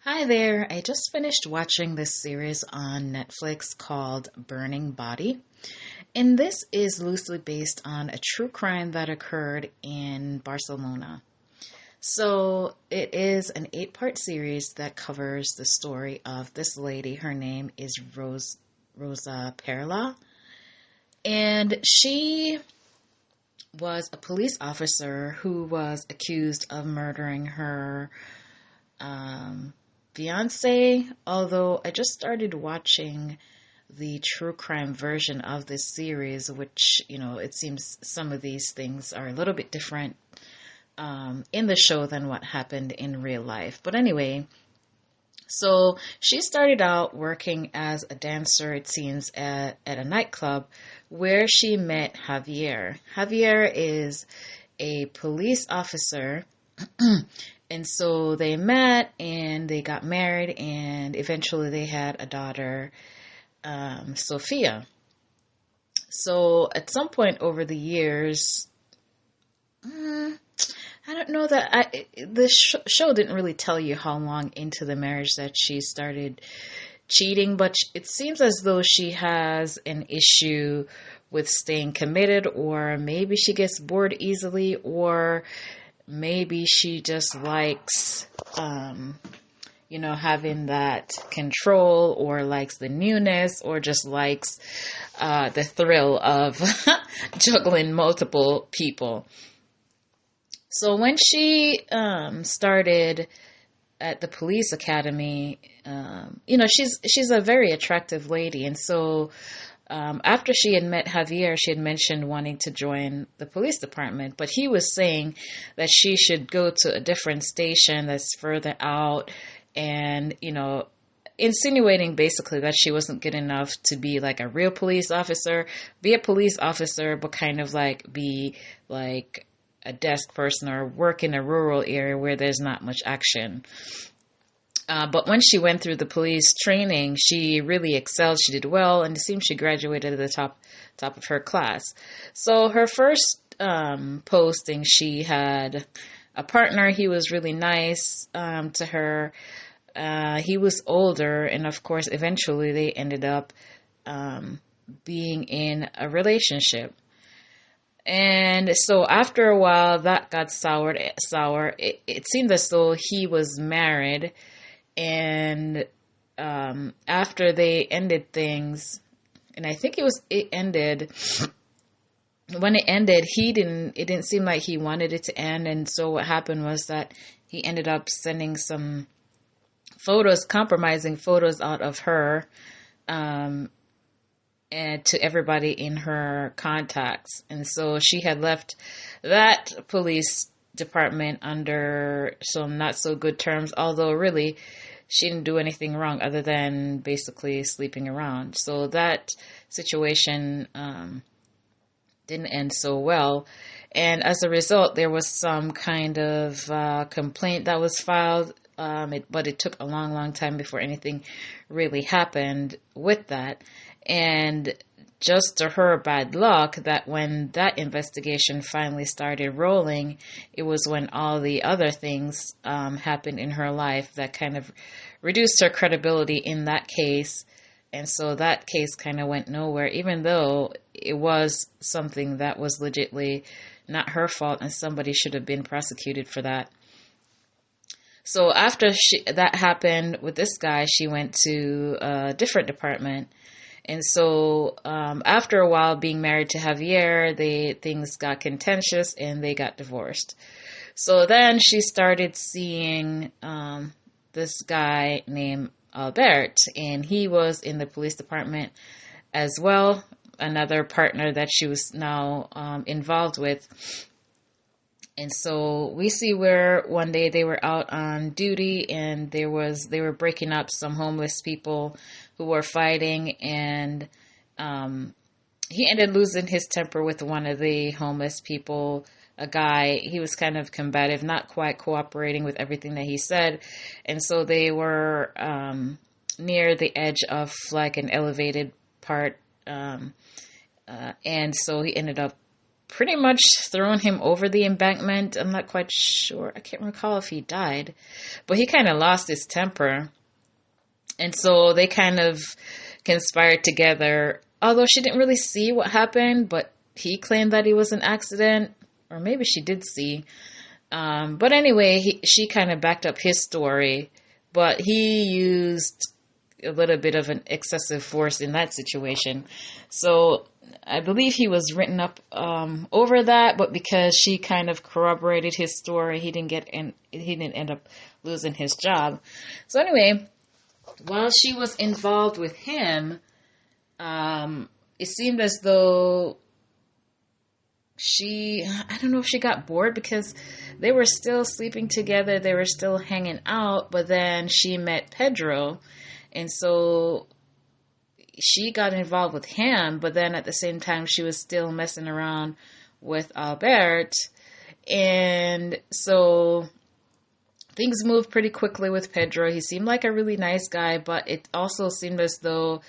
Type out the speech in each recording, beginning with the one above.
Hi there. I just finished watching this series on Netflix called Burning Body. And this is loosely based on a true crime that occurred in Barcelona. So it is an 8-part series that covers the story of this lady. Her name is Rosa Perla. And she was a police officer who was accused of murdering her um, fiance, although I just started watching the true crime version of this series, which, it seems some of these things are a little bit different in the show than what happened in real life. But anyway, so she started out working as a dancer, it seems, at a nightclub where she met Javier. Javier is a police officer. And so they met and they got married, and eventually they had a daughter, Sophia. So at some point over the years, I don't know that the show didn't really tell you how long into the marriage that she started cheating, but it seems as though she has an issue with staying committed, or maybe she gets bored easily, or maybe she just likes, having that control, or likes the newness, or just likes the thrill of juggling multiple people. So when she started at the police academy, she's a very attractive lady, and so after she had met Javier, she had mentioned wanting to join the police department, but he was saying that she should go to a different station that's further out, and, insinuating basically that she wasn't good enough to be like a real police officer, be a police officer, but kind of like be like a desk person or work in a rural area where there's not much action. But when she went through the police training, she really excelled. She did well, and it seems she graduated at the top of her class. So her first posting, she had a partner. He was really nice to her. He was older, and of course, eventually they ended up being in a relationship. And so after a while, that got sour. It seemed as though he was married, and after they ended things, and I think it ended when it ended, it didn't seem like he wanted it to end. And so what happened was that he ended up sending some photos, compromising photos out of her, and to everybody in her contacts. And so she had left that police department under some not so good terms, although really she didn't do anything wrong other than basically sleeping around. So that situation didn't end so well. And as a result, there was some kind of complaint that was filed, but it took a long, long time before anything really happened with that. And just to her bad luck, that when that investigation finally started rolling, it was when all the other things happened in her life that kind of reduced her credibility in that case. And so that case kind of went nowhere, even though it was something that was legitimately not her fault, and somebody should have been prosecuted for that. So after that happened with this guy, she went to a different department. And so after a while being married to Javier, things got contentious and they got divorced. So then she started seeing this guy named Albert, and he was in the police department as well, another partner that she was now involved with. And so we see where one day they were out on duty, and they were breaking up some homeless people who were fighting, and he ended losing his temper with one of the homeless people, a guy. He was kind of combative, not quite cooperating with everything that he said, and so they were near the edge of like an elevated part, and so he ended up pretty much thrown him over the embankment. I'm not quite sure. I can't recall if he died, but he kind of lost his temper. And so they kind of conspired together, although she didn't really see what happened, but he claimed that it was an accident, or maybe she did see. But anyway, she kind of backed up his story, but he used a little bit of an excessive force in that situation. So I believe he was written up over that, but because she kind of corroborated his story, he didn't end up losing his job. So anyway, while she was involved with him, it seemed as though I don't know if she got bored because they were still sleeping together, they were still hanging out, but then she met Pedro, and so she got involved with him, but then at the same time she was still messing around with Albert, and so things moved pretty quickly with Pedro. He seemed like a really nice guy, but it also seemed as though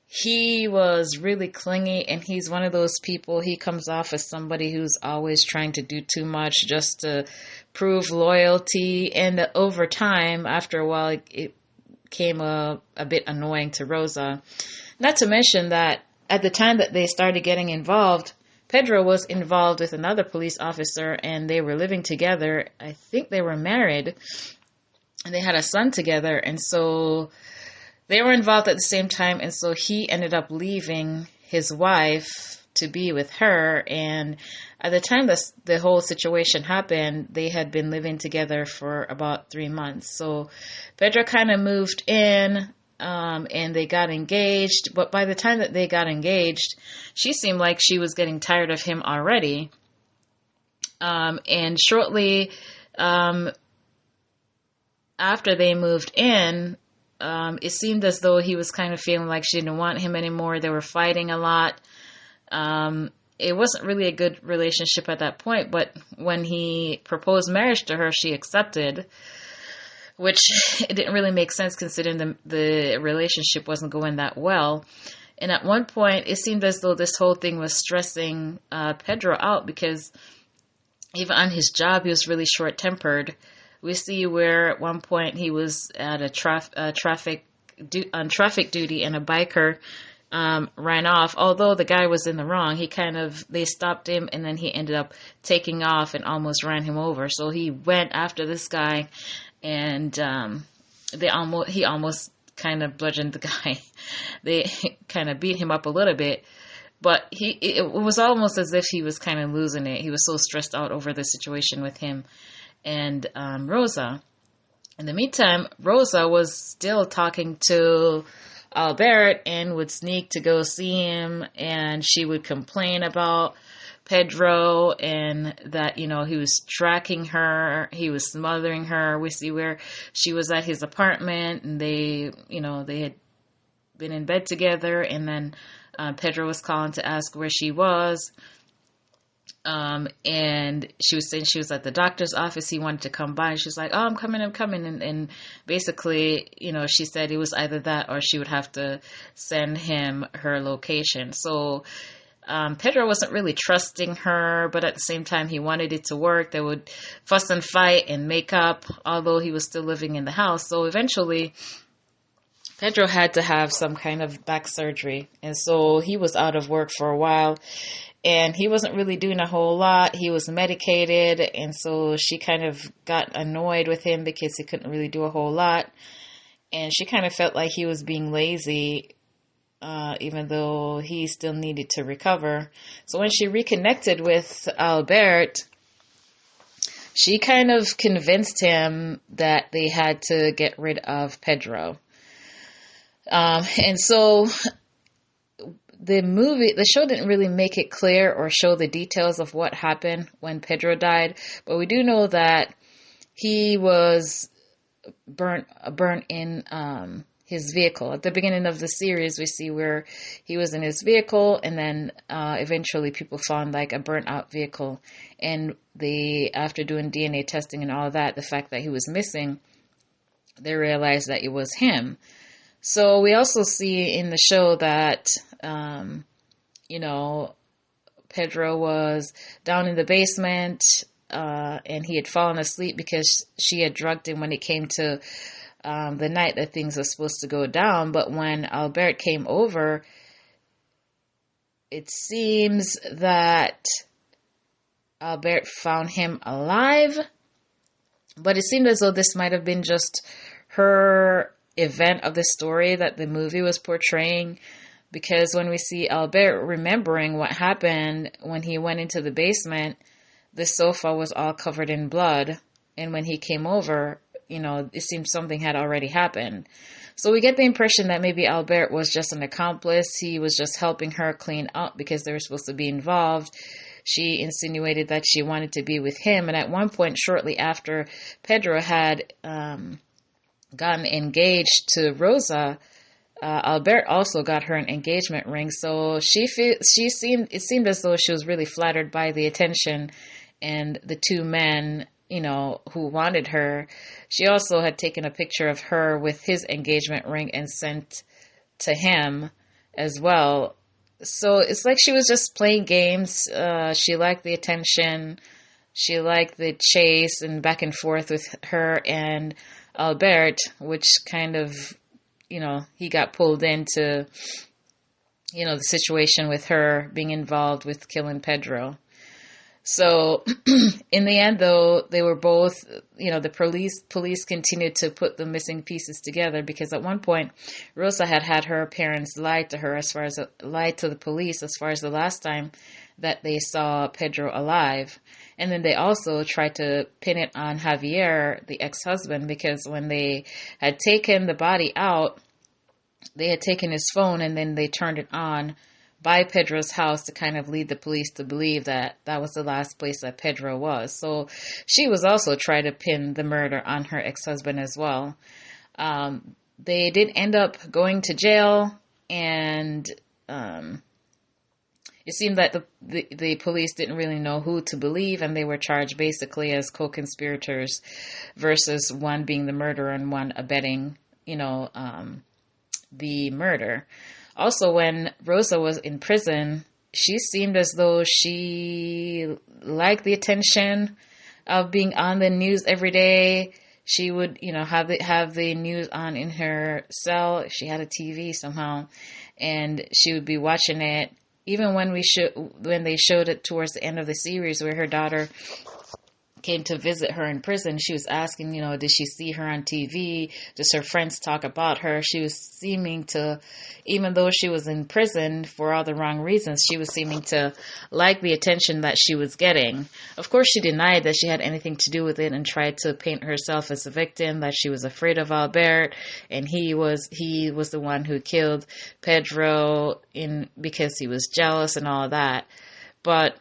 he was really clingy, and he's one of those people, he comes off as somebody who's always trying to do too much just to prove loyalty. And over time, after a while, it became a bit annoying to Rosa. Not to mention that at the time that they started getting involved, Pedro was involved with another police officer, and they were living together. I think they were married, and they had a son together, and so they were involved at the same time, and so he ended up leaving his wife to be with her. And at the time the whole situation happened, they had been living together for about 3 months. So Pedro kind of moved in, and they got engaged. But by the time that they got engaged, she seemed like she was getting tired of him already. And shortly after they moved in, it seemed as though he was kind of feeling like she didn't want him anymore. They were fighting a lot. It wasn't really a good relationship at that point, but when he proposed marriage to her, she accepted, which it didn't really make sense considering the relationship wasn't going that well. And at one point, it seemed as though this whole thing was stressing Pedro out, because even on his job, he was really short-tempered. We see where at one point he was at a traffic duty, and a biker ran off. Although the guy was in the wrong, they stopped him, and then he ended up taking off and almost ran him over. So he went after this guy, and he almost kind of bludgeoned the guy. They kind of beat him up a little bit. But it was almost as if he was kind of losing it. He was so stressed out over the situation with him and Rosa. In the meantime, Rosa was still talking to Albert and would sneak to go see him, and she would complain about Pedro and that, he was tracking her, he was smothering her. We see where she was at his apartment, and they had been in bed together, and then Pedro was calling to ask where she was. And she was saying she was at the doctor's office. He wanted to come by. She was like, "Oh, I'm coming. And basically, she said it was either that or she would have to send him her location. So, Pedro wasn't really trusting her, but at the same time, he wanted it to work. They would fuss and fight and make up, although he was still living in the house. So eventually, Pedro had to have some kind of back surgery. And so he was out of work for a while. And he wasn't really doing a whole lot. He was medicated, and so she kind of got annoyed with him because he couldn't really do a whole lot. And she kind of felt like he was being lazy, even though he still needed to recover. So when she reconnected with Albert, she kind of convinced him that they had to get rid of Pedro. And so the show didn't really make it clear or show the details of what happened when Pedro died, but we do know that he was burnt in his vehicle. At the beginning of the series, we see where he was in his vehicle, and then eventually people found like a burnt out vehicle, and after doing DNA testing and all of that, the fact that he was missing, they realized that it was him. So we also see in the show that, Pedro was down in the basement, and he had fallen asleep because she had drugged him when it came to the night that things were supposed to go down. But when Albert came over, it seems that Albert found him alive, but it seemed as though this might have been just her event of the story that the movie was portraying, because when we see Albert remembering what happened when he went into the basement, the sofa was all covered in blood, and when he came over, it seemed something had already happened. So we get the impression that maybe Albert was just an accomplice. He was just helping her clean up because they were supposed to be involved. She insinuated that she wanted to be with him. And at one point, shortly after Pedro had gotten engaged to Rosa, Albert also got her an engagement ring. So it seemed as though she was really flattered by the attention and the two men, who wanted her. She also had taken a picture of her with his engagement ring and sent to him as well. So it's like she was just playing games. She liked the attention. She liked the chase and back and forth with her and Albert, which kind of, he got pulled into, the situation with her being involved with killing Pedro. So in the end, though, they were both, the police continued to put the missing pieces together, because at one point, Rosa had her parents lie to the police as far as the last time that they saw Pedro alive. And then they also tried to pin it on Javier, the ex-husband, because when they had taken the body out, they had taken his phone and then they turned it on by Pedro's house to kind of lead the police to believe that that was the last place that Pedro was. So she was also trying to pin the murder on her ex-husband as well. They did end up going to jail, and it seemed that the police didn't really know who to believe, and they were charged basically as co-conspirators, versus one being the murderer and one abetting, the murder. Also, when Rosa was in prison, she seemed as though she liked the attention of being on the news every day. She would, have the news on in her cell. She had a TV somehow, and she would be watching it. Even when they showed it towards the end of the series, where her daughter came to visit her in prison, she was asking, did she see her on TV? Does her friends talk about her? She was seeming to, even though she was in prison for all the wrong reasons, she was seeming to like the attention that she was getting. Of course, she denied that she had anything to do with it and tried to paint herself as a victim, that she was afraid of Albert, and he was the one who killed Pedro because he was jealous and all of that. But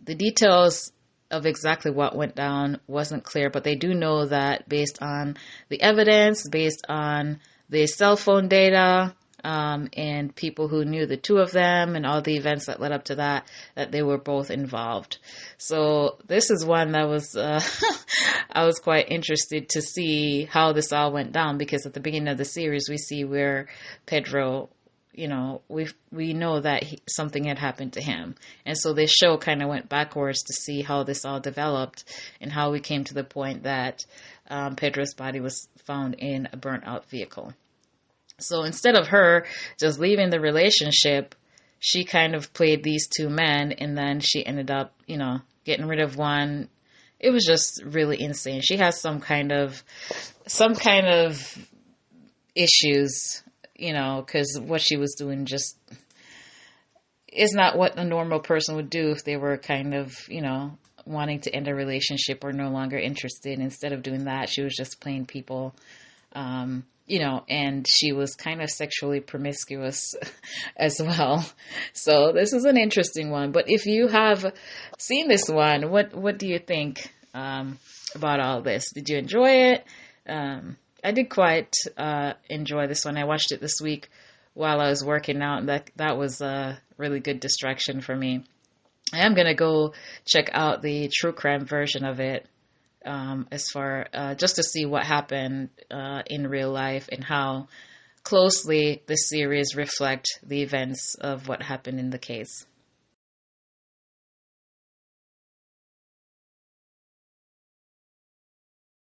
the details of exactly what went down wasn't clear, but they do know that based on the evidence, based on the cell phone data, and people who knew the two of them and all the events that led up to that they were both involved. So this is one that was, I was quite interested to see how this all went down, because at the beginning of the series, we see where Pedro, we know that something had happened to him. And so this show kind of went backwards to see how this all developed and how we came to the point that Pedro's body was found in a burnt out vehicle. So instead of her just leaving the relationship, she kind of played these two men, and then she ended up, getting rid of one. It was just really insane. She has some kind of issues, because what she was doing just is not what a normal person would do if they were kind of, wanting to end a relationship or no longer interested. Instead of doing that, she was just playing people, and she was kind of sexually promiscuous as well. So this is an interesting one. But if you have seen this one, what do you think about all this? Did you enjoy it? I did quite enjoy this one. I watched it this week while I was working out, and that was a really good distraction for me. I am going to go check out the true crime version of it, just to see what happened in real life and how closely the series reflect the events of what happened in the case.